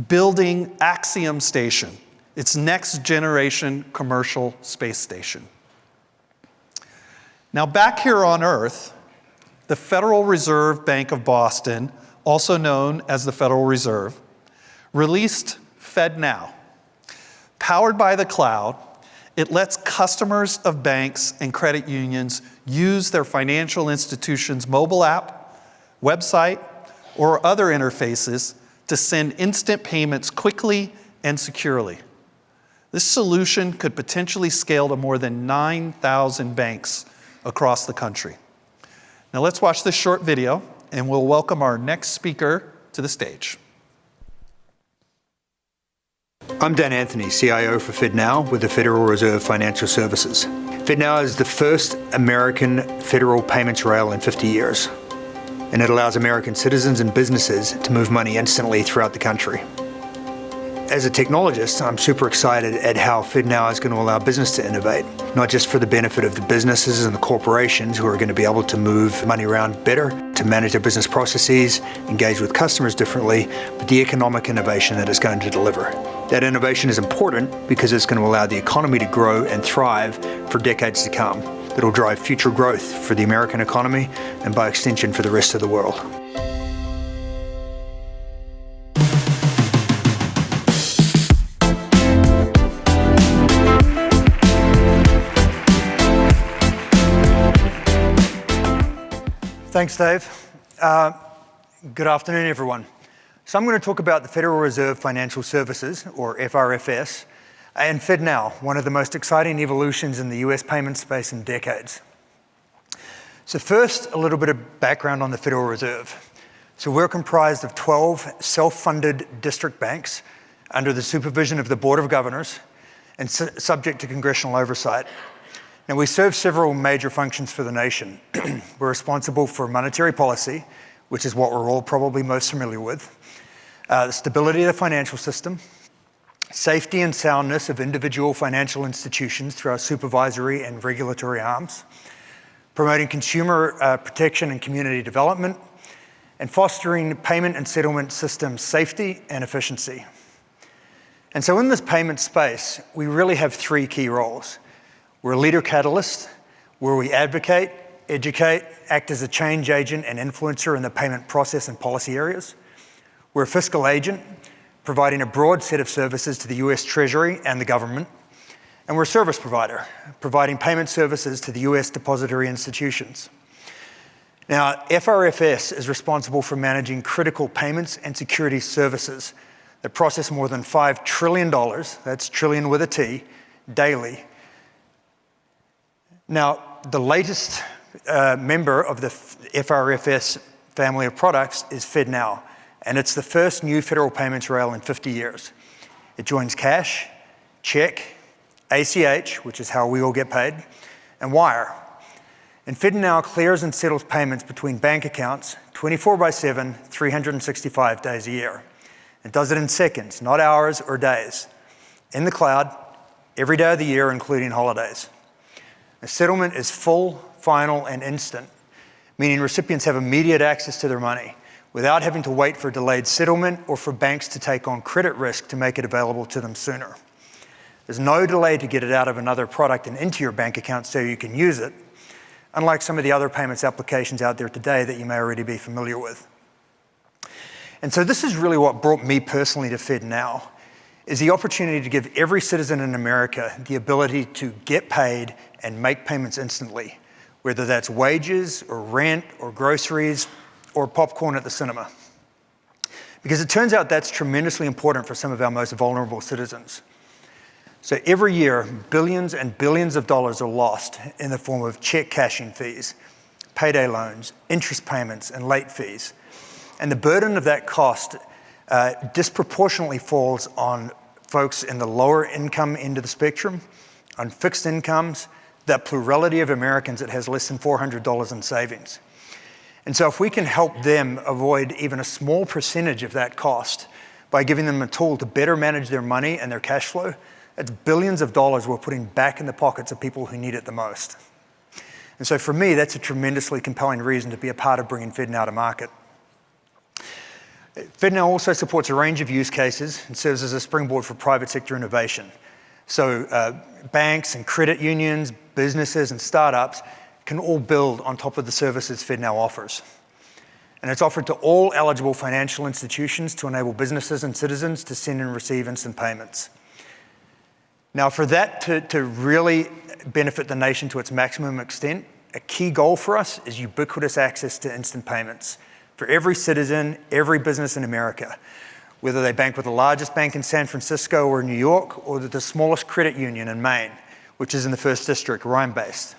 building Axiom Station, its next generation commercial space station. Now, back here on Earth, the Federal Reserve Bank of Boston, also known as the Federal Reserve, released FedNow. Powered by the cloud, it lets customers of banks and credit unions use their financial institution's mobile app, website, or other interfaces to send instant payments quickly and securely. This solution could potentially scale to more than 9,000 banks across the country. Now let's watch this short video, and we'll welcome our next speaker to the stage. I'm Dan Anthony, CIO for FedNow with the Federal Reserve Financial Services. FedNow is the first American federal payments rail in 50 years, and it allows American citizens and businesses to move money instantly throughout the country. As a technologist, I'm super excited at how FedNow is going to allow business to innovate, not just for the benefit of the businesses and the corporations who are going to be able to move money around better, to manage their business processes, engage with customers differently, but the economic innovation that it's going to deliver. That innovation is important because it's going to allow the economy to grow and thrive for decades to come. that will drive future growth for the American economy and by extension for the rest of the world. Thanks, Dave. Good afternoon, everyone. So I'm going to talk about the Federal Reserve Financial Services, or FRFS, and FedNow, one of the most exciting evolutions in the US payment space in decades. So first, a little bit of background on the Federal Reserve. So we're comprised of 12 self-funded district banks under the supervision of the Board of Governors and subject to congressional oversight. Now, we serve several major functions for the nation. We're responsible for monetary policy, which is what we're all probably most familiar with, the stability of the financial system, safety and soundness of individual financial institutions through our supervisory and regulatory arms, promoting consumer protection and community development, and fostering payment and settlement system safety and efficiency. And so in this payment space, we really have three key roles. We're a leader catalyst, where we advocate, educate, act as a change agent and influencer in the payment process and policy areas. We're a fiscal agent, providing a broad set of services to the US Treasury and the government. And we're a service provider, providing payment services to the US depository institutions. Now, FRFS is responsible for managing critical payments and security services that process more than $5 trillion, that's trillion with a T, daily. Now, the latest member of the FRFS family of products is FedNow, and it's the first new federal payments rail in 50 years. It joins cash, check, ACH, which is how we all get paid, and wire. And FedNow clears and settles payments between bank accounts 24/7, 365 days a year. It does it in seconds, not hours or days, in the cloud, every day of the year, including holidays. The settlement is full, final, and instant, meaning recipients have immediate access to their money without having to wait for delayed settlement or for banks to take on credit risk to make it available to them sooner. There's no delay to get it out of another product and into your bank account so you can use it, unlike some of the other payments applications out there today that you may already be familiar with. And so this is really what brought me personally to FedNow, is the opportunity to give every citizen in America the ability to get paid and make payments instantly, whether that's wages or rent or groceries or popcorn at the cinema. Because it turns out that's tremendously important for some of our most vulnerable citizens. So every year, billions and billions of dollars are lost in the form of check cashing fees, payday loans, interest payments, and late fees. And the burden of that cost disproportionately falls on folks in the lower income end of the spectrum, on fixed incomes, that plurality of Americans that has less than $400 in savings. And so if we can help them avoid even a small percentage of that cost by giving them a tool to better manage their money and their cash flow, that's billions of dollars we're putting back in the pockets of people who need it the most. And so for me, that's a tremendously compelling reason to be a part of bringing FedNow to market. FedNow also supports a range of use cases and serves as a springboard for private sector innovation. So banks and credit unions, businesses and startups can all build on top of the services FedNow offers. And it's offered to all eligible financial institutions to enable businesses and citizens to send and receive instant payments. Now, for that to really benefit the nation to its maximum extent, a key goal for us is ubiquitous access to instant payments for every citizen, every business in America, whether they bank with the largest bank in San Francisco or New York, or the smallest credit union in Maine, which is in the 1st District, where I'm based.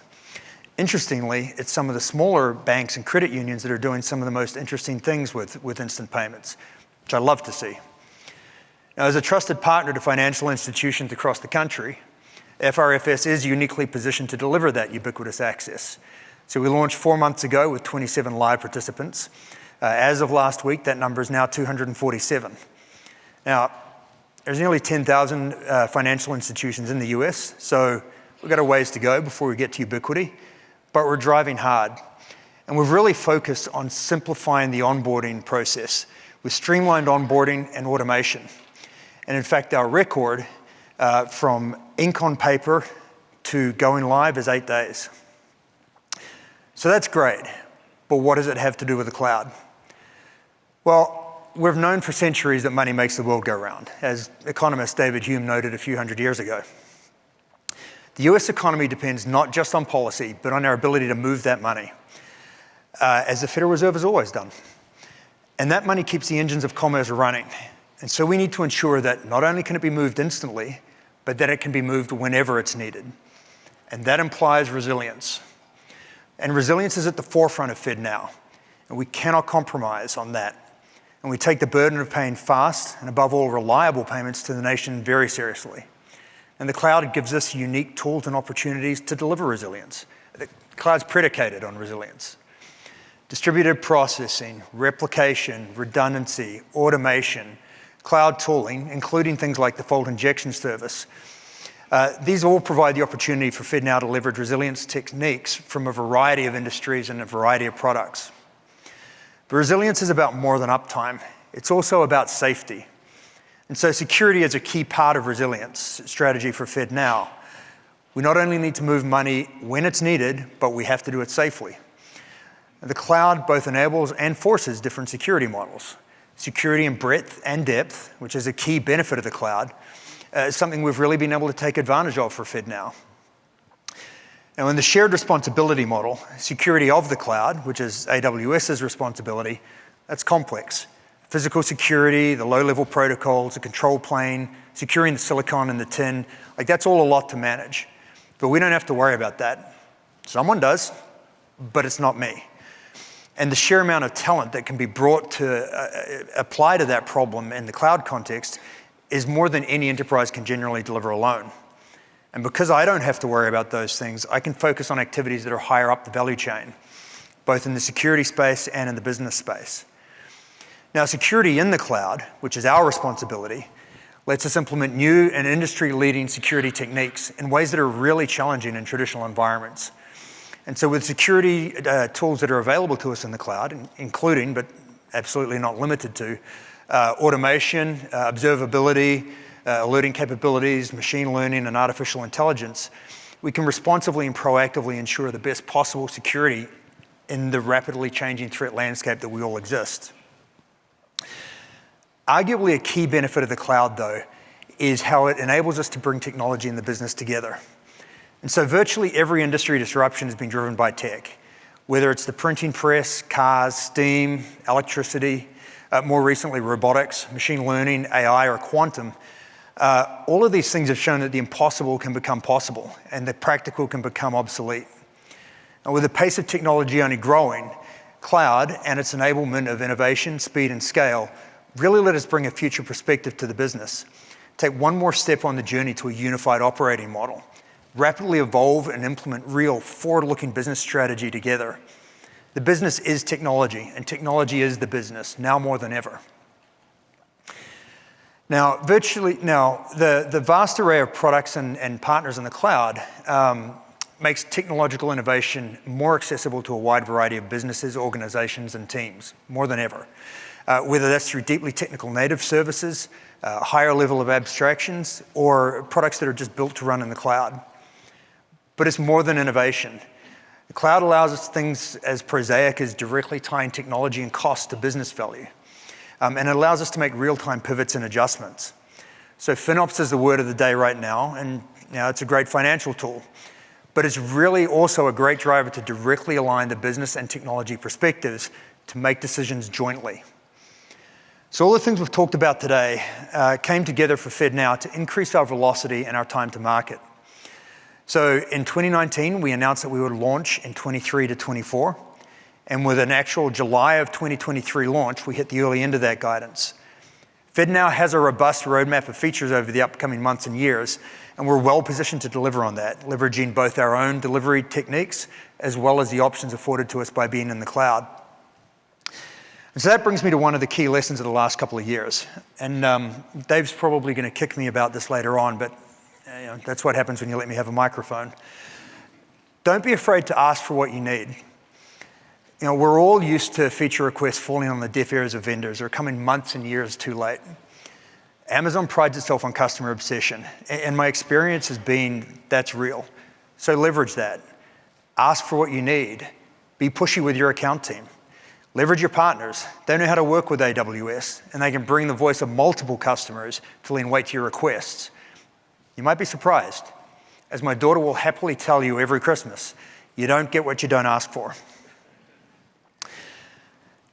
Interestingly, it's some of the smaller banks and credit unions that are doing some of the most interesting things with instant payments, which I love to see. Now, as a trusted partner to financial institutions across the country, FRFS is uniquely positioned to deliver that ubiquitous access. So we launched 4 months ago with 27 live participants. As of last week, that number is now 247. Now, there's nearly 10,000 financial institutions in the US, so we've got a ways to go before we get to ubiquity, but we're driving hard. And we've really focused on simplifying the onboarding process with streamlined onboarding and automation. And in fact, our record from ink on paper to going live is 8 days. So that's great, but what does it have to do with the cloud? Well, we've known for centuries that money makes the world go round, as economist David Hume noted a few hundred years ago. The US economy depends not just on policy, but on our ability to move that money, as the Federal Reserve has always done. And that money keeps the engines of commerce running. And so we need to ensure that not only can it be moved instantly, but that it can be moved whenever it's needed. And that implies resilience. And resilience is at the forefront of FedNow. And we cannot compromise on that. And we take the burden of paying fast and, above all, reliable payments to the nation very seriously. And the cloud gives us unique tools and opportunities to deliver resilience. The cloud's predicated on resilience. Distributed processing, replication, redundancy, automation, cloud tooling, including things like the fault injection service. These all provide the opportunity for FedNow to leverage resilience techniques from a variety of industries and a variety of products. But resilience is about more than uptime. It's also about safety. And so security is a key part of resilience strategy for FedNow. We not only need to move money when it's needed, but we have to do it safely. The cloud both enables and forces different security models. Security in breadth and depth, which is a key benefit of the cloud, is something we've really been able to take advantage of for FedNow. Now, in the shared responsibility model, security of the cloud, which is AWS's responsibility, that's complex. Physical security, the low-level protocols, the control plane, securing the silicon and the tin, like that's all a lot to manage. But we don't have to worry about that. Someone does, but it's not me. And the sheer amount of talent that can be brought to apply to that problem in the cloud context is more than any enterprise can generally deliver alone. And because I don't have to worry about those things, I can focus on activities that are higher up the value chain, both in the security space and in the business space. Now, security in the cloud, which is our responsibility, lets us implement new and industry-leading security techniques in ways that are really challenging in traditional environments. And so with security tools that are available to us in the cloud, including, but absolutely not limited to, automation, observability, alerting capabilities, machine learning, and artificial intelligence, we can responsively and proactively ensure the best possible security in the rapidly changing threat landscape that we all exist. Arguably a key benefit of the cloud, though, is how it enables us to bring technology and the business together. And so virtually every industry disruption has been driven by tech, whether it's the printing press, cars, steam, electricity, more recently robotics, machine learning, AI, or quantum. All of these things have shown that the impossible can become possible and the practical can become obsolete. And with the pace of technology only growing, cloud and its enablement of innovation, speed, and scale really let us bring a future perspective to the business, take one more step on the journey to a unified operating model, rapidly evolve and implement real forward-looking business strategy together. The business is technology, and technology is the business, now more than ever. Now, the vast array of products and partners in the cloud makes technological innovation more accessible to a wide variety of businesses, organizations, and teams, more than ever. Whether that's through deeply technical native services, a higher level of abstractions, or products that are just built to run in the cloud. But it's more than innovation. The cloud allows us things as prosaic as directly tying technology and cost to business value. And it allows us to make real-time pivots and adjustments. So FinOps is the word of the day right now, and it's a great financial tool. But it's really also a great driver to directly align the business and technology perspectives to make decisions jointly. So all the things we've talked about today came together for FedNow to increase our velocity and our time to market. So in 2019, we announced that we would launch in 23 to 24. And with an actual July of 2023 launch, we hit the early end of that guidance. FedNow has a robust roadmap of features over the upcoming months and years, and we're well positioned to deliver on that, leveraging both our own delivery techniques as well as the options afforded to us by being in the cloud. And so that brings me to one of the key lessons of the last couple of years. And Dave's probably going to kick me about this later on, but that's what happens when you let me have a microphone. Don't be afraid to ask for what you need. We're all used to feature requests falling on the deaf ears of vendors or coming months and years too late. Amazon prides itself on customer obsession, and my experience has been that's real. So leverage that. Ask for what you need, Be pushy with your account team. Leverage your partners. They know how to work with AWS, and they can bring the voice of multiple customers to lean weight to your requests. You might be surprised, as my daughter will happily tell you every Christmas, you don't get what you don't ask for.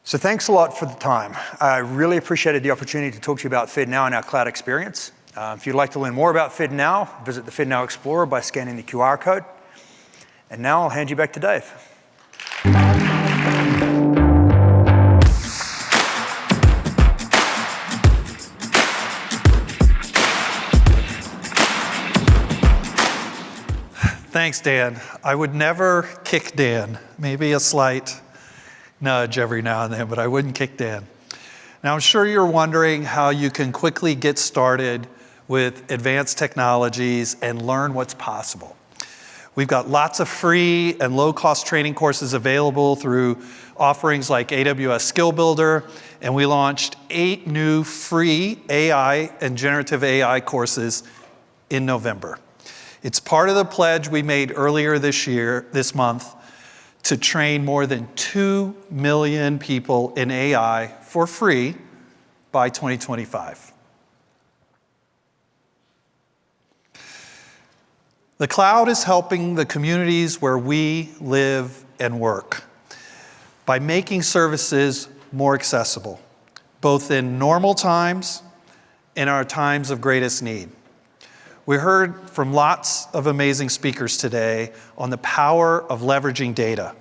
So thanks a lot for the time. I really appreciated the opportunity to talk to you about FedNow and our cloud experience. If you'd like to learn more about FedNow, visit the FedNow Explorer by scanning the QR code. And now I'll hand you back to Dave. Thanks, Dan. I would never kick Dan. Maybe a slight nudge every now and then, but I wouldn't kick Dan. Now, I'm sure you're wondering how you can quickly get started with advanced technologies and learn what's possible. We've got lots of free and low-cost training courses available through offerings like AWS Skill Builder, and we launched 8 new free AI and generative AI courses in November. It's part of the pledge we made earlier this month, to train more than 2 million people in AI for free by 2025. The cloud is helping the communities where we live and work by making services more accessible, both in normal times and our times of greatest need. We heard from lots of amazing speakers today on the power of leveraging data,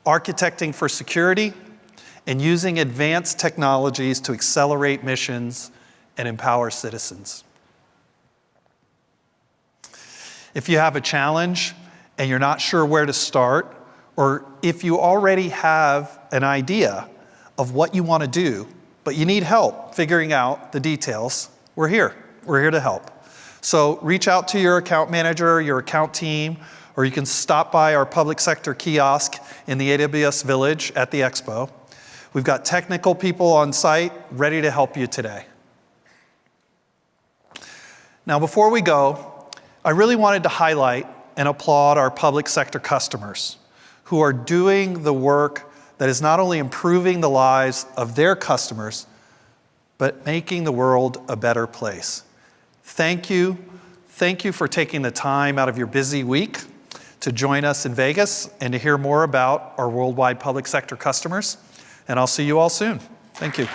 architecting for security, and using advanced technologies to accelerate missions and empower citizens. If you have a challenge and you're not sure where to start, or if you already have an idea of what you want to do, but you need help figuring out the details, we're here. We're here to help. So reach out to your account manager, your account team, or you can stop by our public sector kiosk in the AWS Village at the Expo. We've got technical people on site ready to help you today. Now, before we go, I really wanted to highlight and applaud our public sector customers who are doing the work that is not only improving the lives of their customers, but making the world a better place. Thank you. Thank you for taking the time out of your busy week to join us in Vegas and to hear more about our worldwide public sector customers. And I'll see you all soon. Thank you.